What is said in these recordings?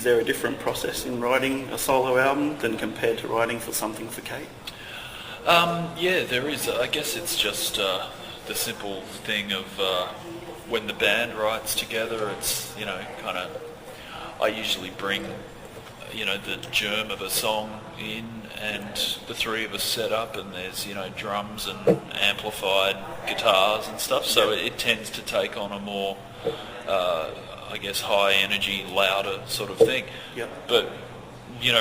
there a different process in writing a solo album than compared to writing for Something for Kate? Yeah, there is. I guess it's just the simple thing of when the band writes together, it's, kind of, I usually bring, the germ of a song in, and the three of us set up, and there's, drums and amplified guitars and stuff, so it tends to take on a more, I guess, high energy, louder sort of thing. Yep. But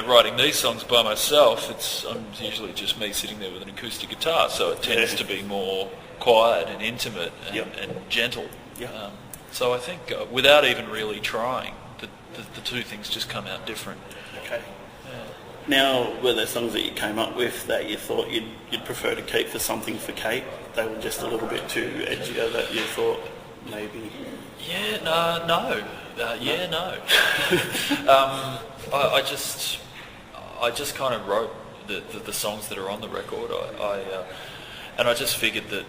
writing these songs by myself, I'm usually just me sitting there with an acoustic guitar, so it tends to be more quiet and intimate and gentle. Yep. So I think without even really trying, the two things just come out different. Okay. Now, were there songs that you came up with that you thought you'd prefer to keep for Something for Kate? They were just a little bit too edgier that you thought maybe? Yeah, no. I just kind of wrote the songs that are on the record. And I just figured that,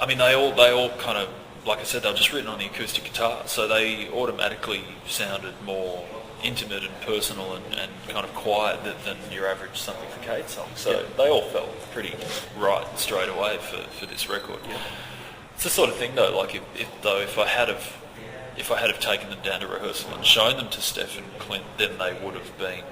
they all kind of, like I said, they were just written on the acoustic guitar, so they automatically sounded more intimate and personal and kind of quiet than your average Something for Kate song. So they all felt pretty right straight away for this record. Yeah. It's the sort of thing though, like if I had have taken them down to rehearsal and shown them to Steph and Clint, then they would have been,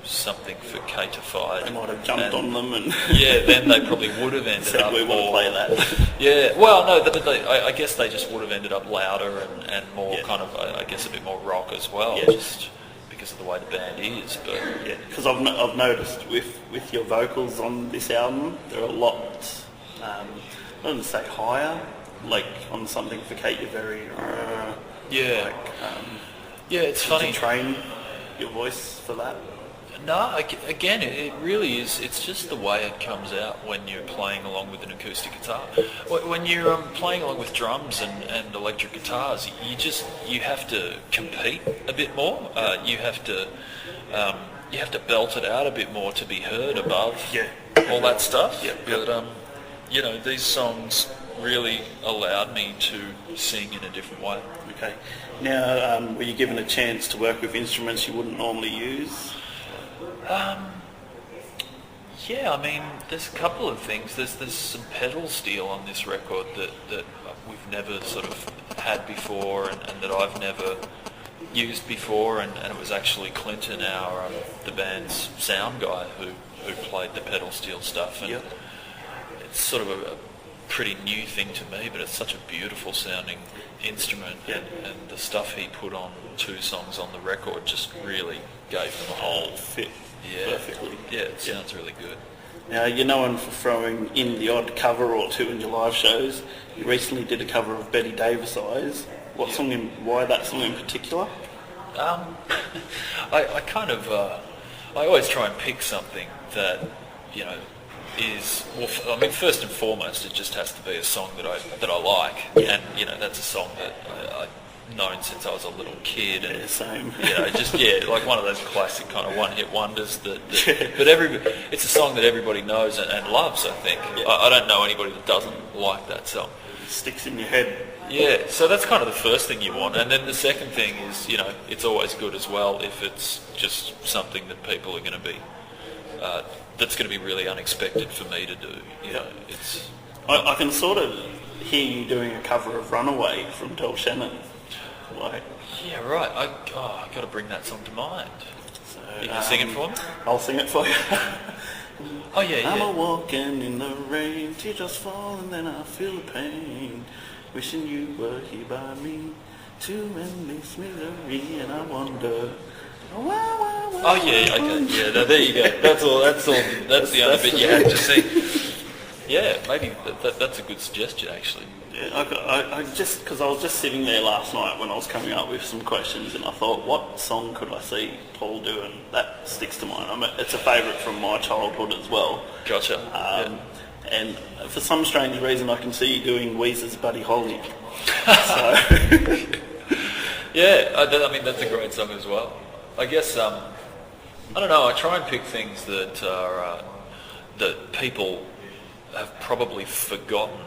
Something for Kate-ified. They might have jumped on them and... Yeah, then they probably would have ended up we want to play that. Yeah, well, no, I guess they just would have ended up louder and more kind of, I guess, a bit more rock as well, just because of the way the band is. But yeah, because I've noticed with your vocals on this album, they're a lot, I don't want to say higher, like on Something for Kate, you're very... it's funny. Did you train your voice for that? No, again, it really is. It's just the way it comes out when you're playing along with an acoustic guitar. When you're playing along with drums and electric guitars, you have to compete a bit more. You have to belt it out a bit more to be heard above all that stuff. But these songs really allowed me to sing in a different way. Okay. Now, were you given a chance to work with instruments you wouldn't normally use? There's a couple of things. There's some pedal steel on this record that we've never sort of had before and that I've never used before, and it was actually Clinton, the band's sound guy, who played the pedal steel stuff, and it's sort of a pretty new thing to me, but it's such a beautiful sounding instrument, and the stuff he put on 2 songs on the record just really gave them a whole fit perfectly. Yeah, it sounds really good. Now, you're known for throwing in the odd cover or two in your live shows. You recently did a cover of Betty Davis' Eyes. Why that song in particular? I kind of, I always try and pick something that, is, first and foremost, it just has to be a song that I like, and that's a song that I've known since I was a little kid, and same. Like one of those classic kind of one-hit wonders but it's a song that everybody knows and loves. I think I don't know anybody that doesn't like that song. It sticks in your head. Yeah, so that's kind of the first thing you want, and then the second thing is, it's always good as well if it's just something that people are going to be. That's going to be really unexpected for me to do. It's. I can sort of hear you doing a cover of "Runaway" from Del Shannon. Yeah, right. I got to bring that song to mind. So, you can sing it for me? I'll sing it for you. Oh yeah. I'm a walking in the rain, teardrops fall, and then I feel the pain. Wishing you were here by me to end this misery, and I wonder. Oh yeah, okay, yeah. No, there you go. That's all. That's the other bit you had to sing. Yeah, maybe that's a good suggestion actually. Yeah, I just because I was just sitting there last night when I was coming up with some questions, and I thought, what song could I see Paul do, and that sticks to mind. It's a favourite from my childhood as well. Gotcha. And for some strange reason, I can see you doing Weezer's Buddy Holly. So. Yeah, that's a great song as well. I guess I don't know. I try and pick things that are that people have probably forgotten.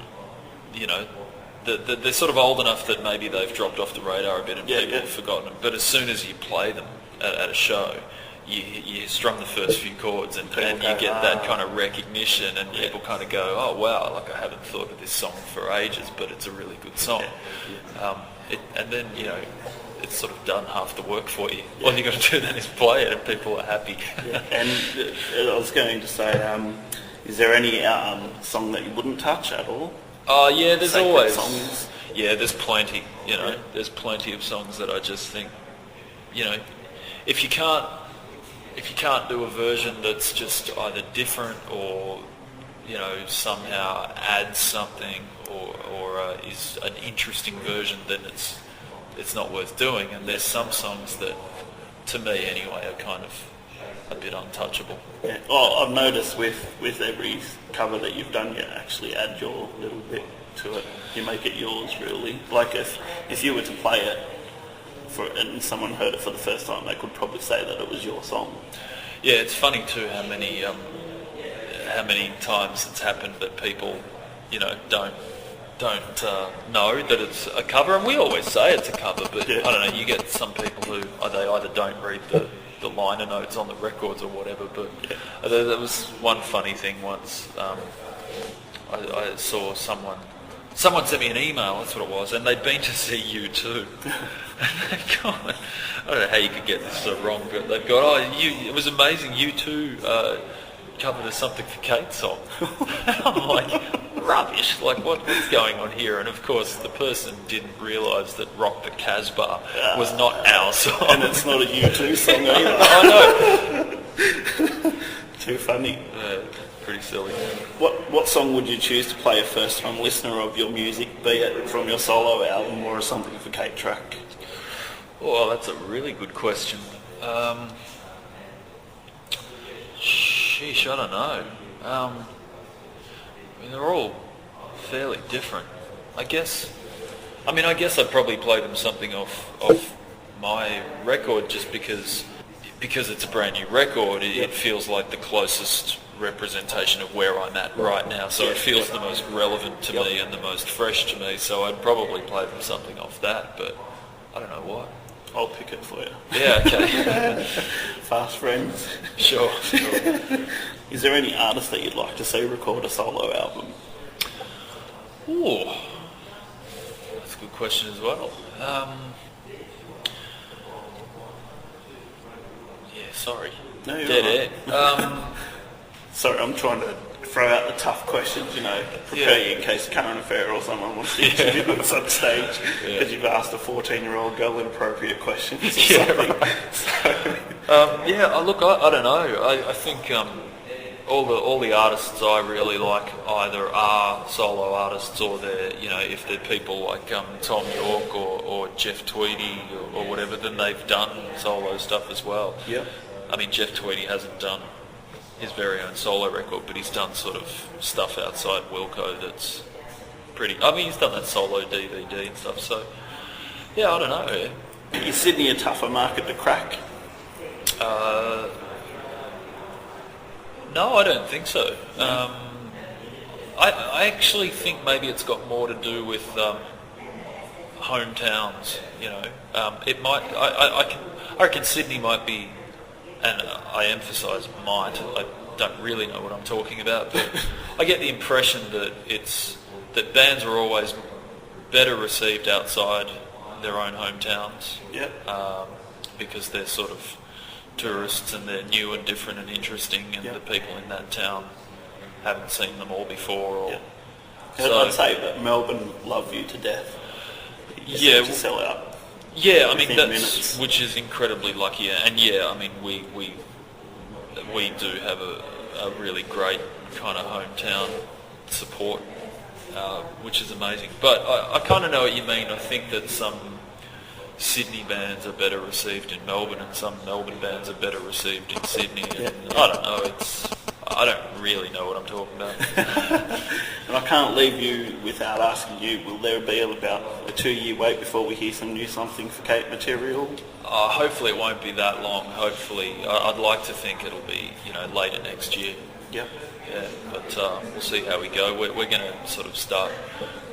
they're sort of old enough that maybe they've dropped off the radar a bit and people yeah. have forgotten them. But as soon as you play them at a show, you strum the first few chords and you get that kind of recognition, and people kind of go, oh wow, like I haven't thought of this song for ages, but it's a really good song. And then, you know, it's sort of done half the work for you. All you got to do then is play it and people are happy. And I was going to say, is there any song that you wouldn't touch at all? Yeah, there's Sacred always songs? Yeah, there's plenty. You know, there's plenty of songs that I just think, you know, if you can't do a version that's just either different or, you know, somehow adds something or is an interesting version, then it's not worth doing. And there's some songs that, to me anyway, are kind of a bit untouchable. Yeah. Well, I've noticed with every cover that you've done, you actually add your little bit to it. You make it yours, really. Like if you were to play it and someone heard it for the first time, they could probably say that it was your song. Yeah, it's funny too how many times it's happened that people, you know, don't know that it's a cover, and we always say it's a cover, but I don't know, you get some people who they either don't read the liner notes on the records or whatever. But there was one funny thing once. I saw someone sent me an email, that's what it was, and they'd been to see U2. And they've gone, I don't know how you could get this so wrong, but they've gone, it was amazing, U2 covered a Something for Kate song. And I'm like, rubbish, like what's going on here? And of course the person didn't realise that Rock the Casbah was not our song. And it's not a U2 song either. I know. Too funny. Yeah, pretty silly. What song would you choose to play a first time listener of your music, be it from your solo album or a Something for Kate track? Oh, that's a really good question. Sheesh, I don't know. I mean, they're all fairly different. I guess I'd probably play them something off my record just because it's a brand new record. It feels like the closest representation of where I'm at right now. So it feels the most relevant to me and the most fresh to me. So I'd probably play them something off that, but I don't know what. I'll pick it for you. Yeah, okay. Fast friends. Sure. Is there any artist that you'd like to see record a solo album? Ooh, that's a good question as well. Sorry. No, you're Dead air. Sorry, I'm trying to throw out the tough questions, you know, prepare you in case Current Affair or someone wants to interview you at some stage, because you've asked a 14-year-old girl inappropriate questions or something. Right. Look, I don't know. I think all the artists I really like either are solo artists or they're, you know, if they're people like Tom York or Jeff Tweedy or whatever, then they've done solo stuff as well. Yeah. I mean, Jeff Tweedy hasn't done his very own solo record, but he's done sort of stuff outside Wilco that's pretty... I mean, he's done that solo DVD and stuff, so... Yeah, I don't know. Is Sydney a tougher market to crack? No, I don't think so. I actually think maybe it's got more to do with hometowns, you know. It might... I reckon Sydney might be... And I emphasise might. I don't really know what I'm talking about, but I get the impression that bands are always better received outside their own hometowns. Yeah. Because they're sort of tourists and they're new and different and interesting, and the people in that town haven't seen them all before. Or so I'd say that Melbourne love you to death. You to sell out. Yeah, I mean that's which is incredibly lucky, and I mean we do have a really great kind of hometown support, which is amazing. But I kind of know what you mean. I think that some Sydney bands are better received in Melbourne, and some Melbourne bands are better received in Sydney. And I don't know. I don't really know what I'm talking about. And I can't leave you without asking you, will there be about a 2-year wait before we hear some new Something for Kate material? Hopefully it won't be that long. Hopefully, I'd like to think it'll be, you know, later next year. Yep. Yeah, but we'll see how we go. We're going to sort of start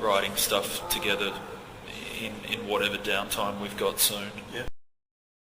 writing stuff together in whatever downtime we've got soon. Yeah.